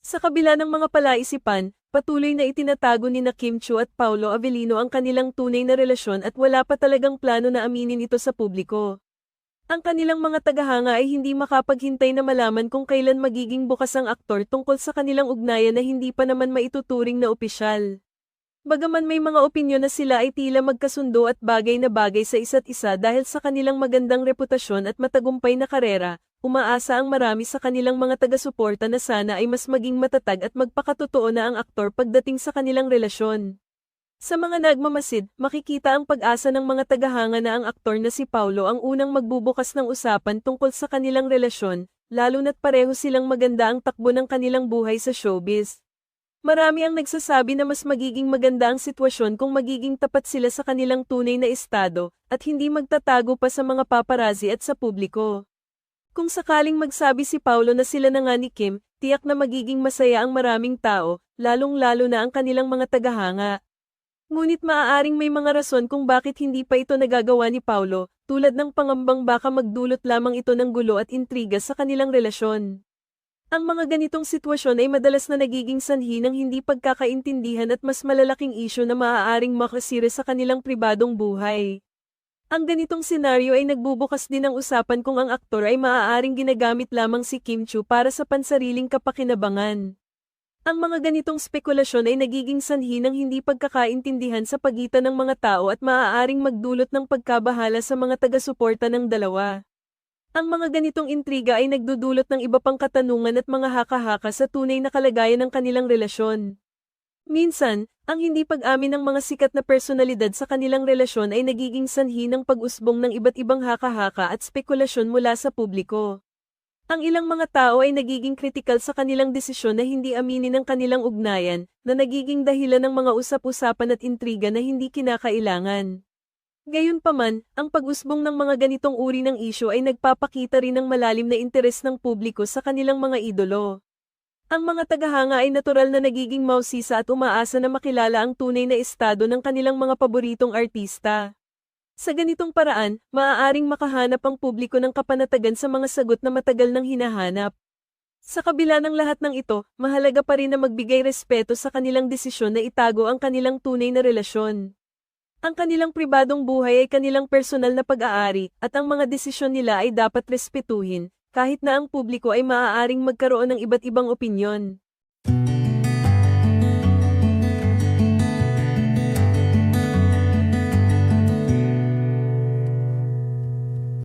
Sa kabila ng mga palaisipan, patuloy na itinatago ni Kim Chiu at Paolo Avellino ang kanilang tunay na relasyon at wala pa talagang plano na aminin ito sa publiko. Ang kanilang mga tagahanga ay hindi makapaghintay na malaman kung kailan magiging bukas ang aktor tungkol sa kanilang ugnayan na hindi pa naman maituturing na opisyal. Bagaman may mga opinyon na sila ay tila magkasundo at bagay na bagay sa isa't isa dahil sa kanilang magandang reputasyon at matagumpay na karera, umaasa ang marami sa kanilang mga taga-suporta na sana ay mas maging matatag at magpakatotoo na ang aktor pagdating sa kanilang relasyon. Sa mga nagmamasid, makikita ang pag-asa ng mga tagahanga na ang aktor na si Paolo ang unang magbubukas ng usapan tungkol sa kanilang relasyon, lalo na't pareho silang maganda ang takbo ng kanilang buhay sa showbiz. Marami ang nagsasabi na mas magiging maganda ang sitwasyon kung magiging tapat sila sa kanilang tunay na estado, at hindi magtatago pa sa mga paparazzi at sa publiko. Kung sakaling magsabi si Paolo na sila na nga ni Kim, tiyak na magiging masaya ang maraming tao, lalong-lalo na ang kanilang mga tagahanga. Ngunit maaaring may mga rason kung bakit hindi pa ito nagagawa ni Paolo, tulad ng pangambang baka magdulot lamang ito ng gulo at intriga sa kanilang relasyon. Ang mga ganitong sitwasyon ay madalas na nagiging sanhi ng hindi pagkakaintindihan at mas malalaking isyu na maaaring makasira sa kanilang pribadong buhay. Ang ganitong senaryo ay nagbubukas din ng usapan kung ang aktor ay maaaring ginagamit lamang si Kim Chiu para sa pansariling kapakinabangan. Ang mga ganitong spekulasyon ay nagiging sanhi ng hindi pagkakaintindihan sa pagitan ng mga tao at maaaring magdulot ng pagkabahala sa mga taga-suporta ng dalawa. Ang mga ganitong intriga ay nagdudulot ng iba pang katanungan at mga haka-haka sa tunay na kalagayan ng kanilang relasyon. Minsan, ang hindi pag-amin ng mga sikat na personalidad sa kanilang relasyon ay nagiging sanhi ng pag-usbong ng iba't ibang haka-haka at spekulasyon mula sa publiko. Ang ilang mga tao ay nagiging kritikal sa kanilang desisyon na hindi aminin ang kanilang ugnayan, na nagiging dahilan ng mga usap-usapan at intriga na hindi kinakailangan. Gayunpaman, ang pag-usbong ng mga ganitong uri ng isyu ay nagpapakita rin ng malalim na interes ng publiko sa kanilang mga idolo. Ang mga tagahanga ay natural na nagiging mausisa at umaasa na makilala ang tunay na estado ng kanilang mga paboritong artista. Sa ganitong paraan, maaaring makahanap ang publiko ng kapanatagan sa mga sagot na matagal nang hinahanap. Sa kabila ng lahat ng ito, mahalaga pa rin na magbigay respeto sa kanilang desisyon na itago ang kanilang tunay na relasyon. Ang kanilang pribadong buhay ay kanilang personal na pag-aari, at ang mga desisyon nila ay dapat respetuhin, kahit na ang publiko ay maaaring magkaroon ng iba't ibang opinyon.